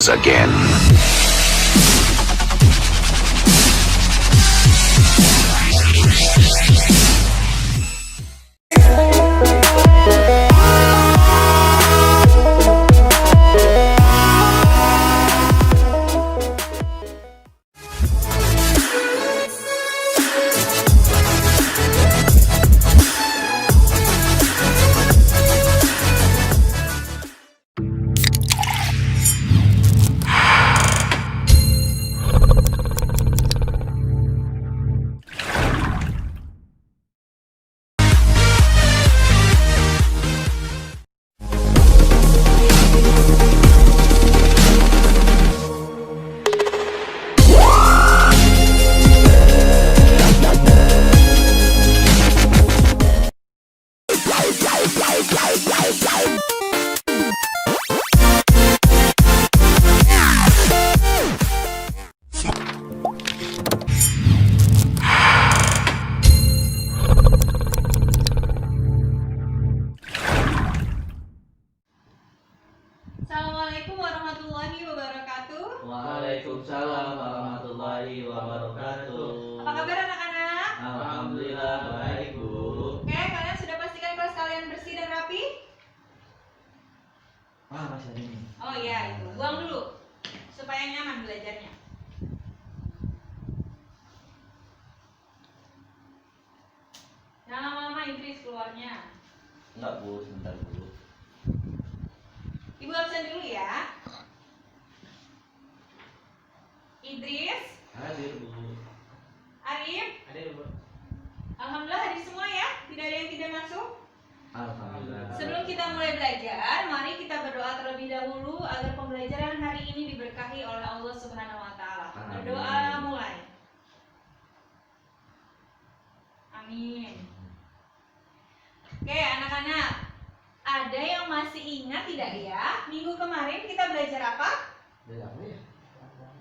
once again. Assalamualaikum warahmatullahi wabarakatuh. Waalaikumsalam warahmatullahi wabarakatuh. Apa kabar anak-anak? Alhamdulillah baik, Bu. Oke, kalian sudah pastikan kelas kalian bersih dan rapi? Masih ada ini. Oh iya, itu. Buang dulu supaya nyaman belajarnya. Jangan lama-lama Idris keluarnya. Enggak, Bu, sebentar dulu. Ibu absen dulu ya. Idris, Hadir, Bu. Arif, Hadir, Bu. alhamdulillah hadir semua ya. Tidak ada yang tidak masuk. Alhamdulillah. Sebelum kita mulai belajar, mari kita berdoa terlebih dahulu agar pembelajaran hari ini diberkahi oleh Allah Subhanahu wa taala. Amin. Berdoa mulai. Amin. Oke, anak-anak. Ada yang masih ingat tidak ya? Minggu kemarin kita belajar apa? Belajar apa ya?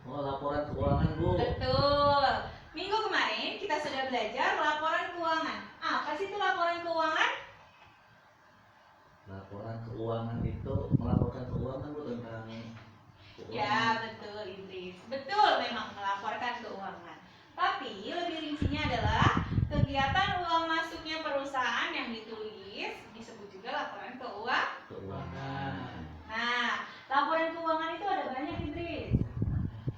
Oh, laporan keuangan, Bu. Betul. Minggu kemarin kita sudah belajar laporan keuangan. Apa sih itu laporan keuangan? Laporan keuangan itu melaporkan keuangan, Bu, tentang keuangan. Ya, betul Idris. Betul memang melaporkan keuangan. Tapi lebih rincinya adalah kegiatan uang masuknya perusahaan yang ditulis disebut juga laporan Keuangan. Nah, laporan keuangan itu ada banyak Idris.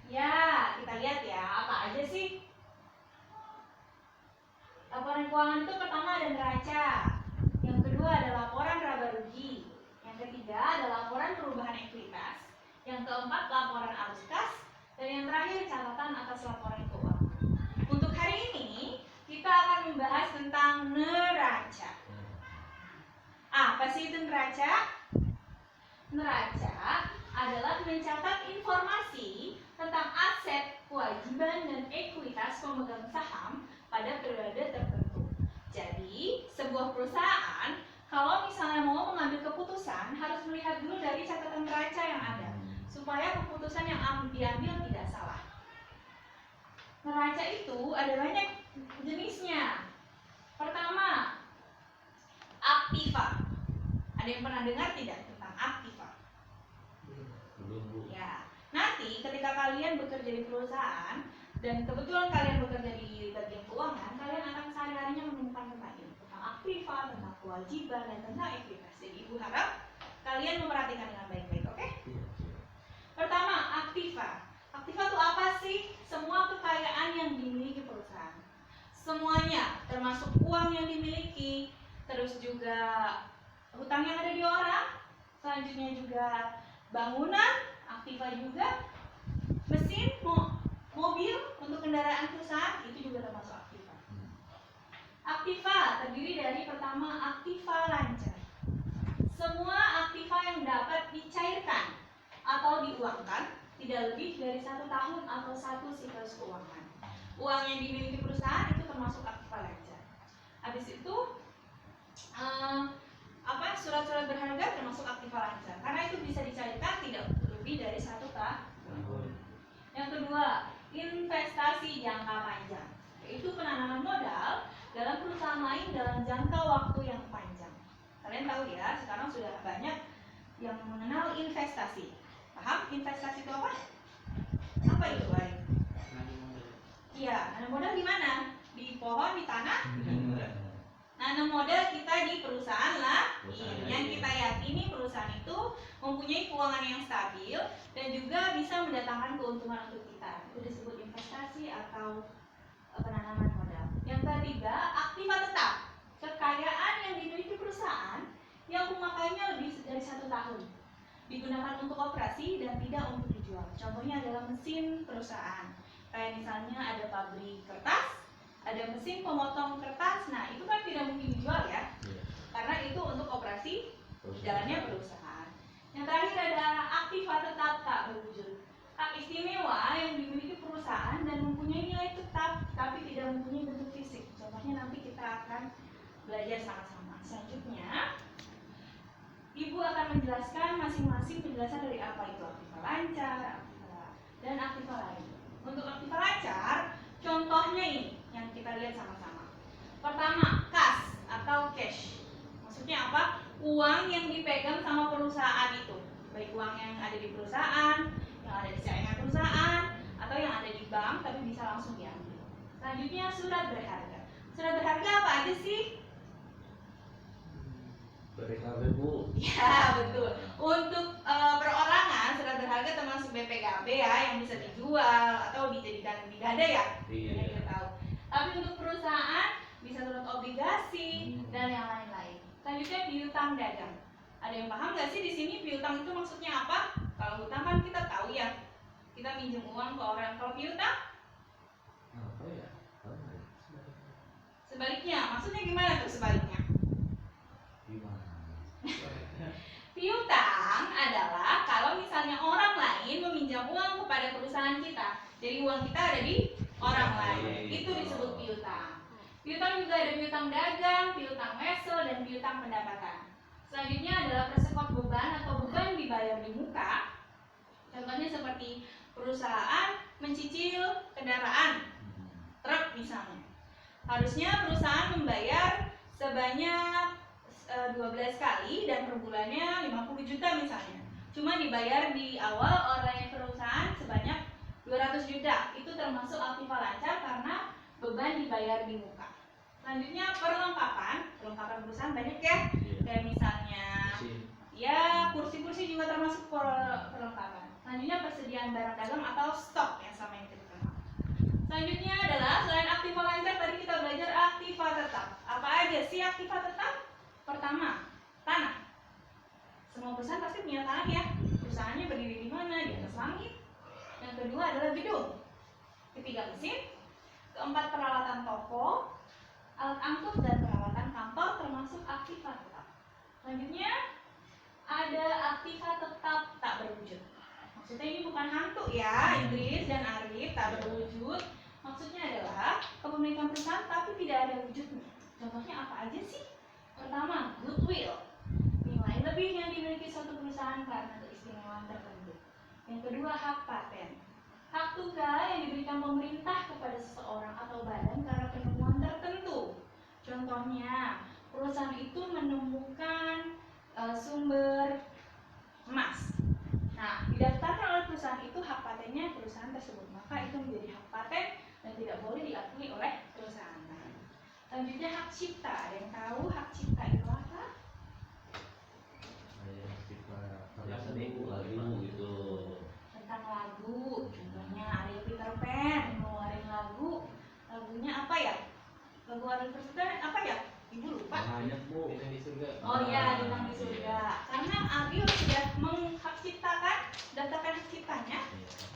Ya, kita lihat ya, apa aja sih? Laporan keuangan itu pertama ada neraca. Yang kedua ada laporan laba rugi. Yang ketiga ada laporan perubahan ekuitas. Yang keempat laporan arus kas. Dan yang terakhir catatan atas laporan keuangan. Untuk hari ini kita akan membahas tentang neraca. Apa sih itu neraca? Neraca adalah mencatat informasi tentang aset, kewajiban, dan ekuitas pemegang saham pada periode tertentu. Jadi, sebuah perusahaan kalau misalnya mau mengambil keputusan harus melihat dulu dari catatan neraca yang ada supaya keputusan yang diambil tidak salah. Neraca itu ada banyak jenisnya. Pertama, aktiva. Ada yang pernah dengar tidak tentang aktiva? Belum, Bu. Ya, nanti ketika kalian bekerja di perusahaan dan kebetulan kalian bekerja di bagian keuangan, kalian akan sehari-harinya menemukan tentang ini, tentang aktiva, tentang kewajiban, dan tentang ekuitas. Jadi ibu harap kalian memperhatikan dengan baik-baik, oke? Iya, siap. Pertama, aktiva. Aktiva itu apa sih? Semua kekayaan yang dimiliki perusahaan. Semuanya, termasuk uang yang dimiliki, terus juga hutang yang ada di orang, selanjutnya juga bangunan, aktiva juga, mesin, mobil untuk kendaraan perusahaan, itu juga termasuk aktiva. Aktiva terdiri dari pertama aktiva lancar. Semua aktiva yang dapat dicairkan atau diuangkan tidak lebih dari 1 tahun atau 1 siklus keuangan. Uang yang dimiliki perusahaan itu termasuk aktiva lancar. Habis itu surat-surat berharga termasuk aktiva lancar karena itu bisa dicairkan tidak lebih dari 1 tahun. Yang kedua, investasi jangka panjang, yaitu penanaman modal dalam perusahaan lain dalam jangka waktu yang panjang. Kalian tahu ya, sekarang sudah banyak yang mengenal investasi. Paham investasi itu apa? Apa itu, Ari? Iya, nanam modal di mana? Di pohon, di tanah? Nanam modal kita di perusahaan lah. Yang kita yakini perusahaan itu mempunyai keuangan yang stabil dan juga bisa mendatangkan keuntungan untuk kita. Itu disebut investasi atau penanaman modal. Yang ketiga, aktiva tetap. Kekayaan yang dimiliki perusahaan yang pemakaiannya lebih dari 1 tahun, digunakan untuk operasi dan tidak untuk dijual. Contohnya adalah mesin perusahaan. Kayak misalnya ada pabrik kertas, ada mesin pemotong kertas. Nah, itu kan tidak mungkin dijual ya, karena itu untuk operasi jalannya perusahaan. Yang terakhir ada aktiva tetap tak berwujud. Hak istimewa yang dimiliki perusahaan dan mempunyai nilai tetap tapi tidak mempunyai bentuk fisik. Contohnya nanti kita akan belajar sama-sama. Selanjutnya, Ibu akan menjelaskan masing-masing penjelasan dari apa itu aktiva lancar, aktiva dan aktiva lain. Untuk aktiva lancar, contohnya ini yang kita lihat sama-sama. Pertama, kas atau cash. Maksudnya apa? Uang yang dipegang sama perusahaan itu, baik uang yang ada di perusahaan, yang ada di saingan perusahaan, atau yang ada di bank tapi bisa langsung diambil. Selanjutnya, surat berharga. Surat berharga apa aja sih? BPKB, Bu. Ya, betul. Untuk perorangan, surat berharga termasuk BPKB ya, yang bisa dijual atau dijadikan digada ya. Iya. Yang kita tahu. Tapi untuk perusahaan bisa surat obligasi dan yang lain-lain. Selanjutnya, piutang dagang. Ada yang paham nggak sih di sini piutang itu maksudnya apa? Kalau hutang kan kita tahu ya, kita minjem uang ke orang. Kalau piutang? Apa ya? Sebaliknya. Maksudnya gimana tuh sebaliknya? Gimana? Piutang adalah kalau misalnya orang lain meminjam uang kepada perusahaan kita, jadi uang kita ada di orang lain, itu disebut piutang. Piutang juga ada piutang dagang, piutang wesel, dan piutang pendapatan. Selanjutnya adalah persekot beban atau beban dibayar di muka. Contohnya seperti perusahaan mencicil kendaraan, truk misalnya. Harusnya perusahaan membayar sebanyak 12 kali dan per bulannya 50 juta misalnya. Cuma dibayar di awal oleh perusahaan sebanyak 200 juta. Itu termasuk aktiva lancar karena beban dibayar di muka. Selanjutnya perlengkapan perusahaan banyak ya. Kayak misalnya ya kursi-kursi juga termasuk perlengkapan. Selanjutnya persediaan barang dagang atau stok yang sama yang kita kenal. Selanjutnya adalah selain aktiva lancar tadi kita belajar aktiva tetap. Apa aja sih aktiva tetap? Pertama, tanah. Semua perusahaan pasti punya tanah ya. Perusahaannya berdiri di mana? Di atas langit. Yang kedua adalah gedung. Ketiga, mesin. Keempat, peralatan toko, alat angkut dan peralatan kantor termasuk aktiva tetap. Selanjutnya ada aktiva tetap tak berwujud. Maksudnya ini bukan hantu ya, Idris dan Arif, tak berwujud. Maksudnya adalah kepemilikan perusahaan tapi tidak ada wujudnya. Contohnya apa aja sih? Pertama, goodwill, nilai lebih yang dimiliki suatu perusahaan karena keistimewaan tertentu. Yang kedua, hak paten, hak tunggal yang diberikan pemerintah kepada seseorang atau badan karena penemuan tertentu. Contohnya, perusahaan itu menemukan sumber emas. Nah, didaftarkan oleh perusahaan itu hak patennya perusahaan tersebut, maka itu menjadi hak paten dan tidak boleh diakui oleh perusahaan. Selanjutnya hak cipta. Ada yang tahu hak cipta itu apa? Lagu gitu. Tentang lagu. Contohnya Ariel Peter Pan ngeluarin lagu. Lagunya apa ya? Lagu Ariel Peter Pan apa ya? Ibu lupa. Banyak, Bu. Bintang di surga. Oh iya, Bintang di Surga. Karena Ariel sudah menghak ciptakan, daftarkan hak ciptanya,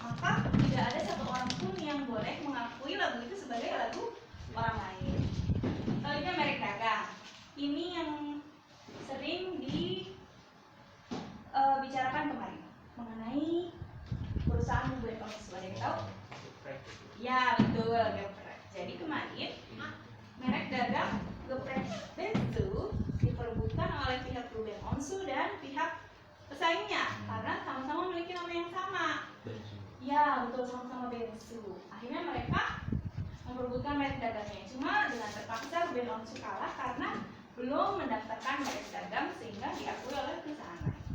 maka tidak ada satu orang pun yang boleh mengakui lagu itu sebagai lagu orang lain. Selanjutnya merek dagang. Ini yang sering dibicarakan kemarin mengenai perusahaan BUMS. Ada yang tahu? Ya betul, geprek. Jadi kemarin merek dagang geprek Bensu diperebutkan oleh pihak Ruben Onsu dan pihak pesaingnya karena sama-sama memiliki nama yang sama. Ya betul, sama-sama Bensu. Akhirnya mereka memperebutkan merek dagangnya. Cuma dengan terpaksa Ruben Onsu kalah karena belum mendaftarkan merek dagang sehingga diakui oleh perusahaan lain.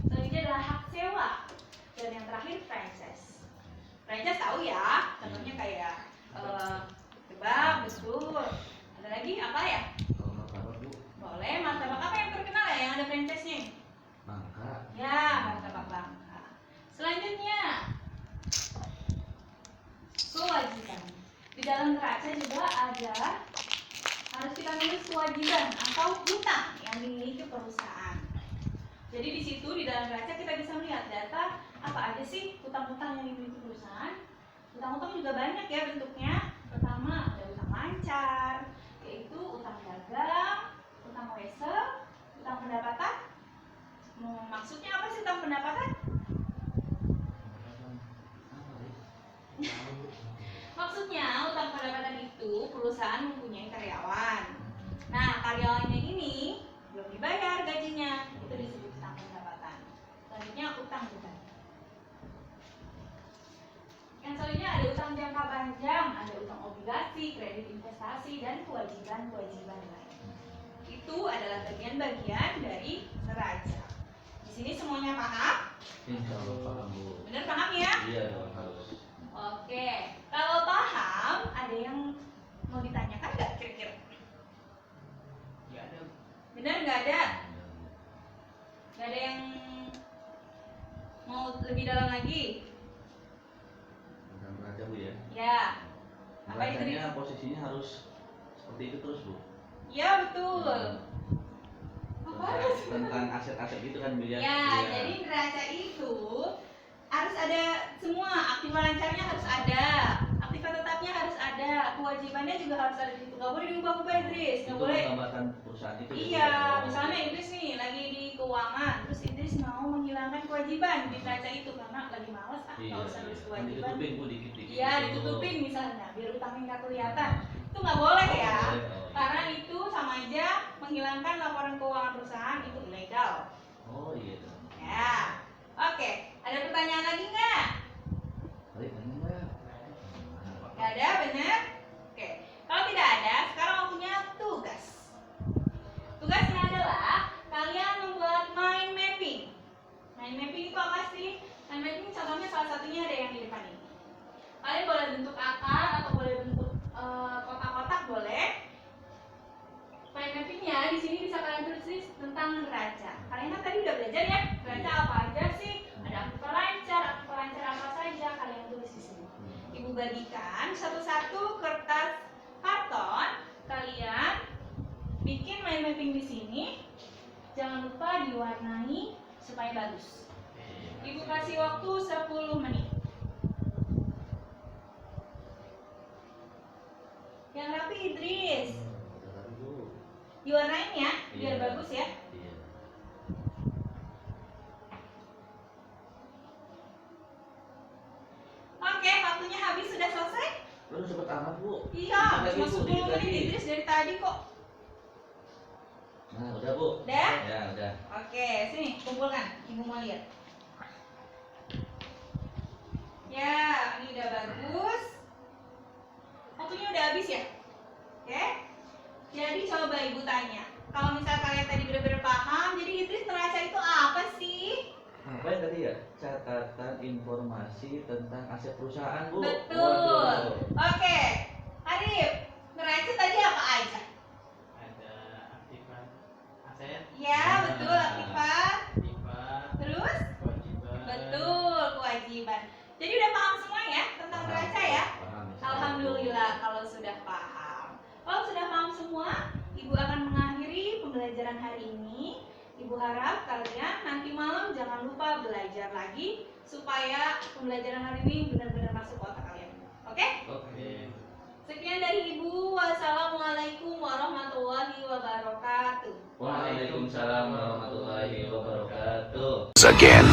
Selanjutnya adalah hak sewa. dan yang terakhir Prancis. Prancis tahu ya, contohnya kayak tebak, betul. Ada lagi apa ya? Kalau martabak Bu, Boleh, martabak apa yang terkenal ya yang ada Prancisnya? Bangka. Ya, martabak Bangka. Selanjutnya, kewajiban. Di dalam neraca juga ada harus kita menulis kewajiban atau hutang yang dimiliki perusahaan. Jadi di situ di dalam neraca kita bisa melihat data apa aja sih hutang-hutang yang dimiliki perusahaan. Hutang-hutang juga banyak ya bentuknya. Pertama ada hutang lancar, yaitu utang dagang, utang wesel, utang pendapatan. Maksudnya apa sih utang pendapatan? Maksudnya utang pendapatan itu perusahaan mempunyai karyawan. Nah, karyawannya ini belum dibayar gajinya, itu disebut utang pendapatan. Selanjutnya utang bukan. Yang selanjutnya ada utang jangka panjang, ada utang obligasi, kredit investasi, dan kewajiban-kewajiban lain. Itu adalah bagian-bagian dari neraca. Di sini semuanya paham? Insya Allah paham Bu. Bener paham ya? Iya dong harus. Oke, kalau paham, ada yang mau ditanyakan nggak kira-kira? Nggak ada. Bener nggak ada? Nggak ada yang mau lebih dalam lagi? Tentang neraca Bu ya. Ya. Apa itu? Neracanya posisinya harus seperti itu terus Bu. Ya betul. Apa? Tentang aset-aset itu kan Bu ya. Ya, Iya. jadi neraca itu harus ada semua, aktiva lancarnya harus ada, aktiva tetapnya harus ada, kewajibannya juga harus ada di situ. Nggak boleh diubah-ubah Idris, Itu nggak boleh. menggambarkan perusahaan itu. Iya, misalnya Idris nih lagi di keuangan, terus Idris mau menghilangkan kewajiban di neraca itu karena lagi males nggak usah nulis Kan kewajiban. ditutupin Bu dikit-dikit. Iya, ditutupin misalnya biar utangnya nggak kelihatan. Itu nggak boleh ya, karena itu sama aja menghilangkan laporan keuangan perusahaan, itu ilegal. Oh iya. Ya, oke. Ada pertanyaan lagi nggak? Baik, enggak. Nggak ada, benar? Oke. Kalau tidak ada, sekarang waktunya tugas. Tugasnya adalah kalian membuat mind mapping. Mind mapping itu apa sih? Mind mapping contohnya salah satunya ada yang di depan ini. Kalian boleh bentuk akar atau boleh bentuk kotak-kotak boleh. Mind mappingnya di sini bisa kalian tulis tentang neraca. Kalian kan tadi udah belajar ya neraca apa aja sih? Ada aktiva lancar apa saja kalian tulis di sini. Ibu bagikan satu-satu kertas karton, kalian bikin mind mapping di sini. Jangan lupa diwarnai supaya bagus. Ibu kasih waktu 10 menit. Yang rapi Idris. Diwarnain ya, biar Iya. bagus ya. Iya. Oke, waktunya habis, sudah selesai? Lu cepet amat Bu. Iya, Tadi, cuma Bu, 10 dikit menit lagi. Idris dari tadi kok. Nah, udah Bu. Udah? Ya, udah. Oke, sini kumpulkan, ibu mau lihat. Ya, ini udah bagus. Waktunya udah habis ya? Oke. Jadi coba ibu tanya. Kalau misal kalian tadi benar-benar paham, jadi Idris neraca itu apa sih? Apa yang tadi ya? Catatan informasi tentang aset perusahaan Bu. Betul. Waduh. Oke, Arif, neraca tadi apa aja? Ada aktifan aset, Ya, betul, aktifan. aktifan, Terus? kewajiban. Betul, kewajiban. Jadi udah paham semua ya tentang Paham, neraca ya? paham, insya Allah. Alhamdulillah kalau sudah paham. Kalau sudah paham semua, Ibu akan mengakhiri pembelajaran hari ini. Ibu harap kalian nanti malam jangan lupa belajar lagi supaya pembelajaran hari ini benar-benar masuk otak kalian. Oke? Oke. Sekian dari Ibu. Wassalamualaikum warahmatullahi wabarakatuh. Waalaikumsalam warahmatullahi wabarakatuh. again.